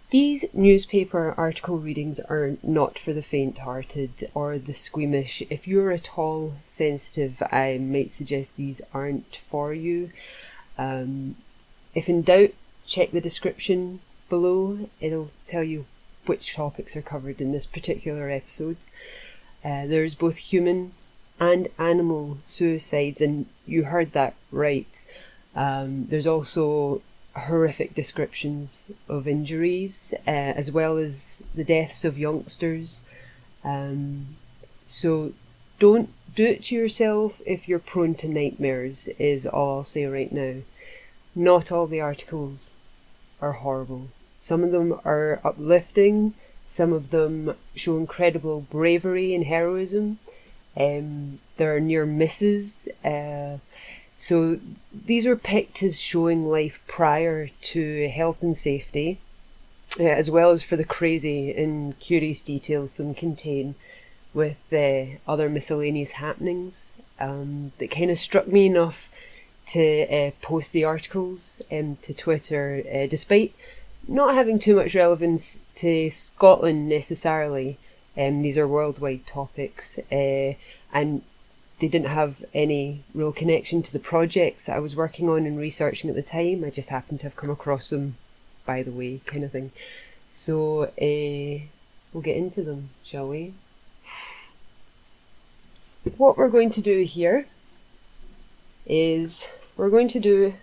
These newspaper article readings are not for the faint-hearted or the squeamish. If you're at all sensitive, I might suggest these aren't for you. If in doubt, check the description below. It'll tell you which topics are covered in this particular episode. There's both human and animal suicides, and you heard that right. There's also horrific descriptions of injuries, as well as the deaths of youngsters. So don't do it to yourself if you're prone to nightmares, is all I'll say right now. Not all the articles are horrible. Some of them are uplifting, some of them show incredible bravery and heroism. There are near misses. So these were picked as showing life prior to health and safety, as well as for the crazy and curious details some contain with other miscellaneous happenings that kind of struck me enough to post the articles to Twitter, despite not having too much relevance to Scotland necessarily. These are worldwide topics, and they didn't have any real connection to the projects that I was working on and researching at the time. I just happened to have come across them by the way, kind of thing. So we'll get into them, shall we? What we're going to do here is we're going to do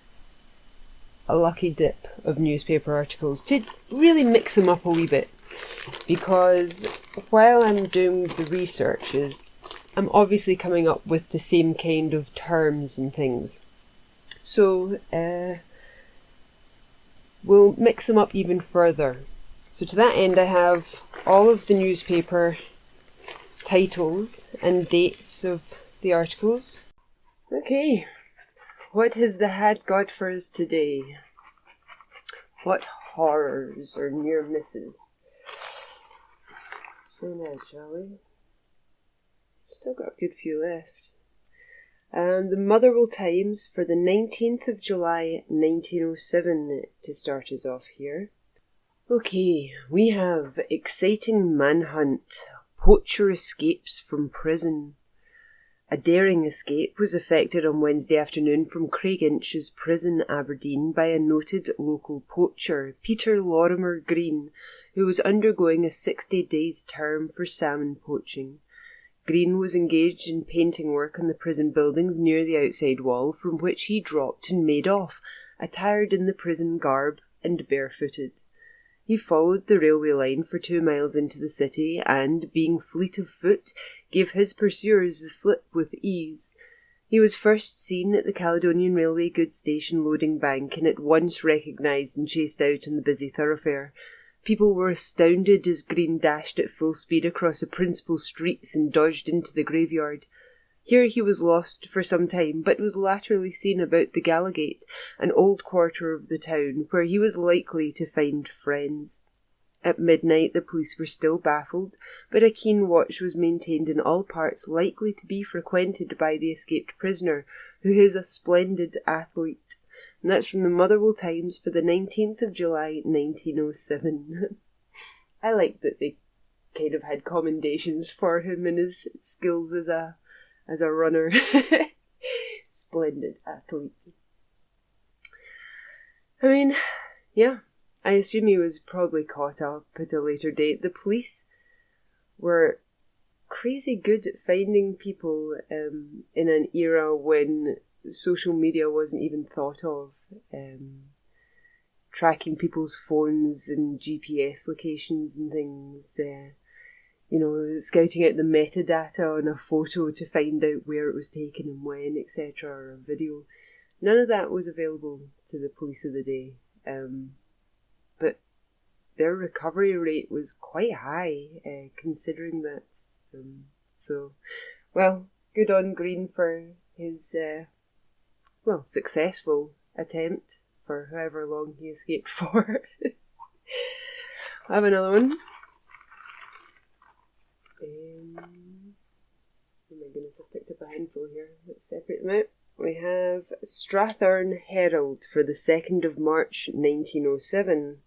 a lucky dip of newspaper articles to really mix them up a wee bit, because while I'm doing the researches, I'm obviously coming up with the same kind of terms and things. So we'll mix them up even further. So to that end, I have all of the newspaper titles and dates of the articles. Okay, what has the hat got for us today? What horrors or near misses? Let's find out, shall we? Still got a good few left. The Motherwell Times for the 19th of July 1907 to start us off here. Okay, we have exciting manhunt. Poacher escapes from prison. A daring escape was effected on Wednesday afternoon from Craiginch's prison, Aberdeen, by a noted local poacher, Peter Lorimer Green, who was undergoing a 60 days term for salmon poaching. Green was engaged in painting work on the prison buildings near the outside wall, from which he dropped and made off, attired in the prison garb and barefooted. He followed the railway line for 2 miles into the city and, being fleet of foot, gave his pursuers the slip with ease. He was first seen at the Caledonian Railway goods station loading bank and at once recognised and chased out on the busy thoroughfare. People were astounded as Green dashed at full speed across the principal streets and dodged into the graveyard. Here he was lost for some time, but was latterly seen about the Gallowgate, an old quarter of the town, where he was likely to find friends. At midnight the police were still baffled, but a keen watch was maintained in all parts likely to be frequented by the escaped prisoner, who is a splendid athlete. And that's from the Motherwell Times for the 19th of July 1907. I like that they kind of had commendations for him and his skills as a runner. Splendid athlete. I mean, yeah, I assume he was probably caught up at a later date. The police were crazy good at finding people in an era when social media wasn't even thought of. Tracking people's phones and GPS locations and things. Scouting out the metadata on a photo to find out where it was taken and when, etc., or a video. None of that was available to the police of the day. But their recovery rate was quite high, considering that. Good on Green for his, successful attempt for however long he escaped for. I have another one. Oh my goodness, I've picked up a handful here. Let's separate them out. We have Strathern Herald for the 2nd of March 1907.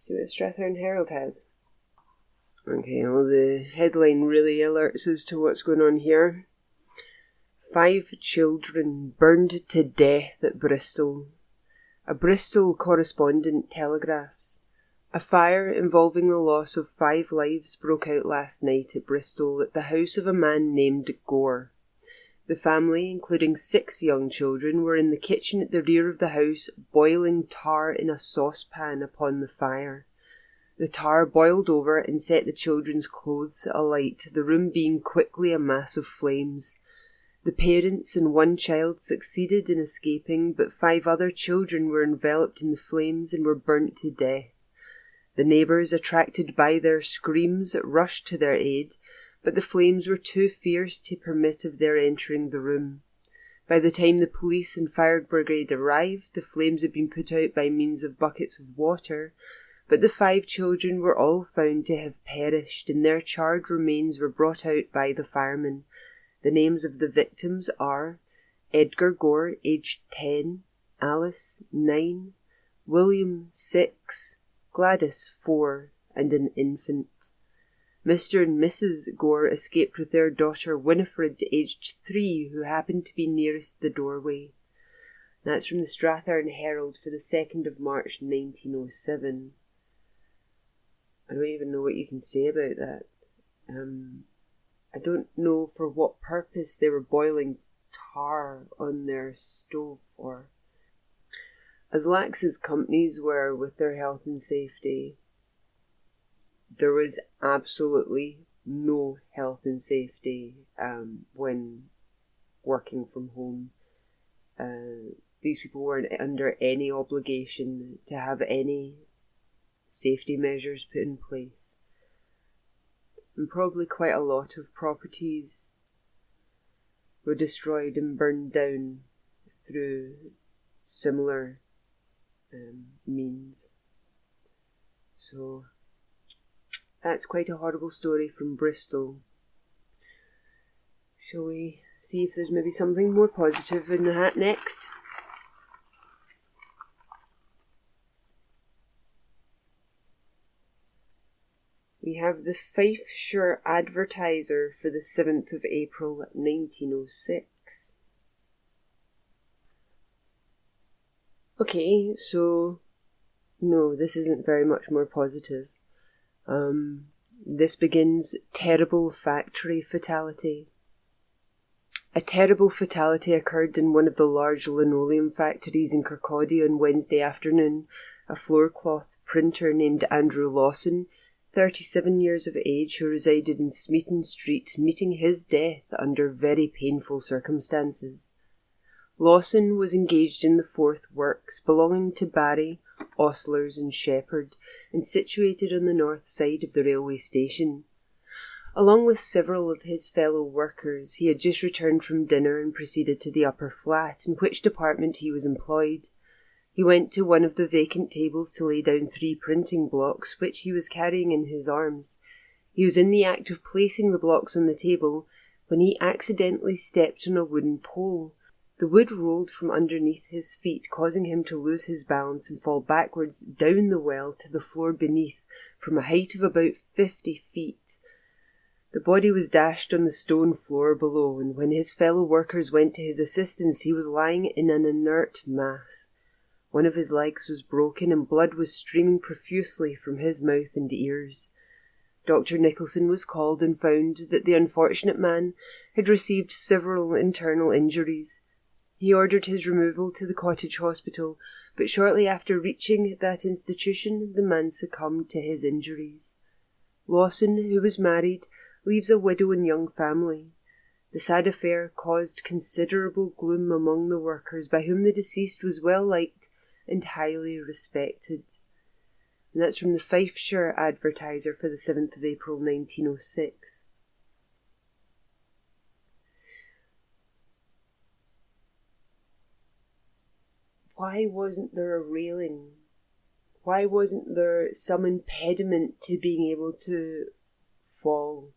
See what the Strathern Herald has. Okay, well, the headline really alerts us to what's going on here. 5 children burned to death at Bristol. A Bristol correspondent telegraphs. A fire involving the loss of 5 lives broke out last night at Bristol at the house of a man named Gore. The family, including 6 young children, were in the kitchen at the rear of the house, boiling tar in a saucepan upon the fire. The tar boiled over and set the children's clothes alight, the room being quickly a mass of flames. The parents and 1 child succeeded in escaping, but 5 other children were enveloped in the flames and were burnt to death. The neighbours, attracted by their screams, rushed to their aid, but the flames were too fierce to permit of their entering the room. By the time the police and fire brigade arrived, the flames had been put out by means of buckets of water, but the 5 children were all found to have perished, and their charred remains were brought out by the firemen. The names of the victims are Edgar Gore, aged 10, Alice, 9, William, 6, Gladys, 4, and an infant. Mr. and Mrs. Gore escaped with their daughter Winifred, aged 3, who happened to be nearest the doorway. That's from the Strathern Herald for the 2nd of March 1907. I don't even know what you can say about that. I don't know for what purpose they were boiling tar on their stove for. As lax as companies were with their health and safety, there was absolutely no health and safety when working from home. These people weren't under any obligation to have any safety measures put in place. And probably quite a lot of properties were destroyed and burned down through similar means. So that's quite a horrible story from Bristol. Shall we see if there's maybe something more positive in the hat next? We have the Fifeshire Advertiser for the 7th of April 1906. Okay, so no, this isn't very much more positive. This begins terrible factory fatality. A terrible fatality occurred in one of the large linoleum factories in Kirkcaldy on Wednesday afternoon. A floorcloth printer named Andrew Lawson, 37 years of age, who resided in Smeaton Street, meeting his death under very painful circumstances. Lawson was engaged in the Forth works, belonging to Barry, Ostlers and Shepherd, and situated on the north side of the railway station. Along with several of his fellow workers, he had just returned from dinner and proceeded to the upper flat, in which department he was employed. He went to one of the vacant tables to lay down 3 printing blocks, which he was carrying in his arms. He was in the act of placing the blocks on the table when he accidentally stepped on a wooden pole. The wood rolled from underneath his feet, causing him to lose his balance and fall backwards down the well to the floor beneath from a height of about 50 feet. The body was dashed on the stone floor below, and when his fellow workers went to his assistance, he was lying in an inert mass. One of his legs was broken, and blood was streaming profusely from his mouth and ears. Dr. Nicholson was called and found that the unfortunate man had received several internal injuries. He ordered his removal to the cottage hospital, but shortly after reaching that institution, the man succumbed to his injuries. Lawson, who was married, leaves a widow and young family. The sad affair caused considerable gloom among the workers, by whom the deceased was well liked and highly respected. And that's from the Fifeshire Advertiser for the 7th of April 1906. Why wasn't there a railing? Why wasn't there some impediment to being able to fall?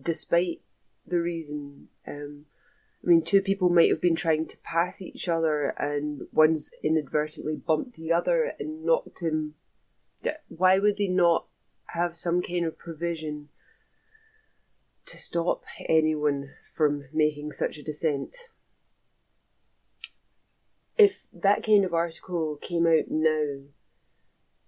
Despite the reason, 2 people might have been trying to pass each other, and one's inadvertently bumped the other and knocked him Why would they not have some kind of provision to stop anyone from making such a descent? If that kind of article came out now,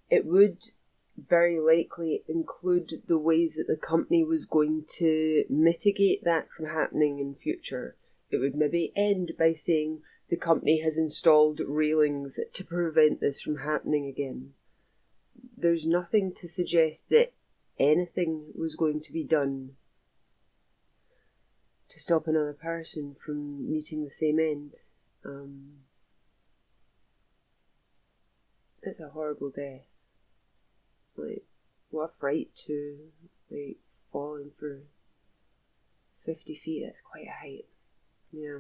it would very likely include the ways that the company was going to mitigate that from happening in future. It would maybe end by saying the company has installed railings to prevent this from happening again. There's nothing to suggest that anything was going to be done to stop another person from meeting the same end. It's a horrible death. Like, what a fright to, like, falling for 50 feet. That's quite a height. Yeah.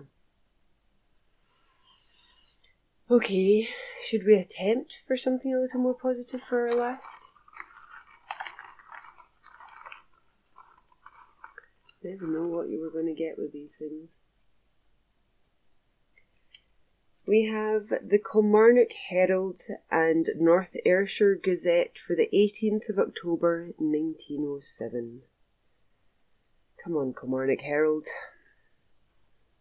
Okay, should we attempt for something a little more positive for our last? Never know what you were going to get with these things. We have the Kilmarnock Herald and North Ayrshire Gazette for the 18th of October 1907. Come on, Kilmarnock Herald.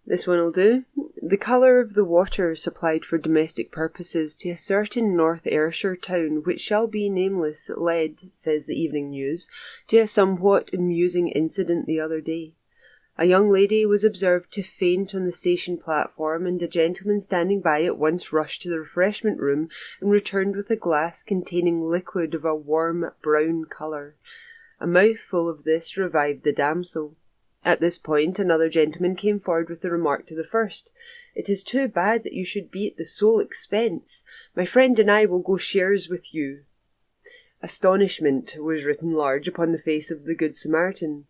This one will do. The colour of the water supplied for domestic purposes to a certain North Ayrshire town, which shall be nameless, led, says the Evening News, to a somewhat amusing incident the other day. A young lady was observed to faint on the station platform, and a gentleman standing by at once rushed to the refreshment room and returned with a glass containing liquid of a warm brown colour. A mouthful of this revived the damsel. At this point, another gentleman came forward with the remark to the first, "It is too bad that you should be at the sole expense. My friend and I will go shares with you." Astonishment was written large upon the face of the Good Samaritan.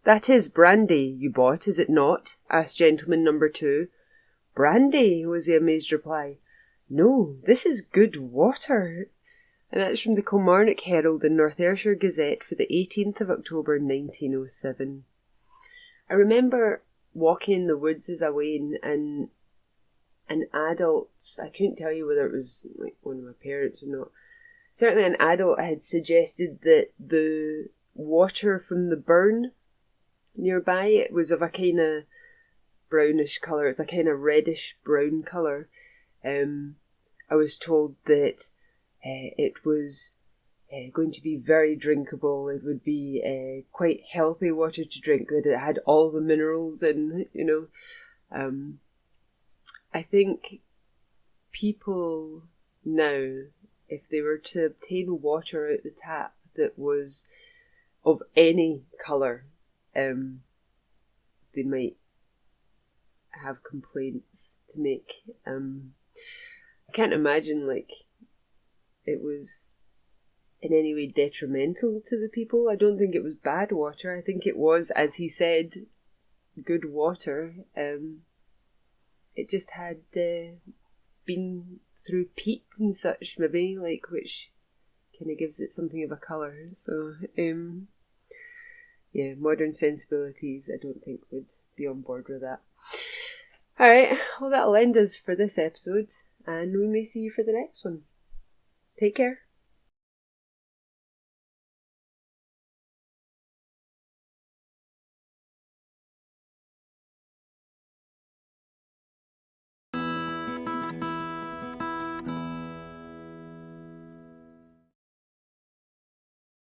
"That is brandy you bought, is it not?" asked gentleman number 2. "Brandy," was the amazed reply. "No, this is good water." And that's from the Kilmarnock Herald and North Ayrshire Gazette for the 18th of October 1907. I remember walking in the woods as I went, and an adult, I couldn't tell you whether it was like one of my parents or not, certainly an adult had suggested that the water from the burn nearby, it was of a kind of brownish colour, it's a kind of reddish brown colour. I was told that it was going to be very drinkable. It would be quite healthy water to drink, that it had all the minerals in, I think people now, if they were to obtain water out the tap that was of any colour, they might have complaints to make. I can't imagine it was in any way detrimental to the people. I don't think it was bad water. I think it was, as he said, good water. It just had been through peat and such, maybe, which kind of gives it something of a colour. So, modern sensibilities, I don't think would be on board with that. Alright, well, that'll end us for this episode, and we may see you for the next one. Take care.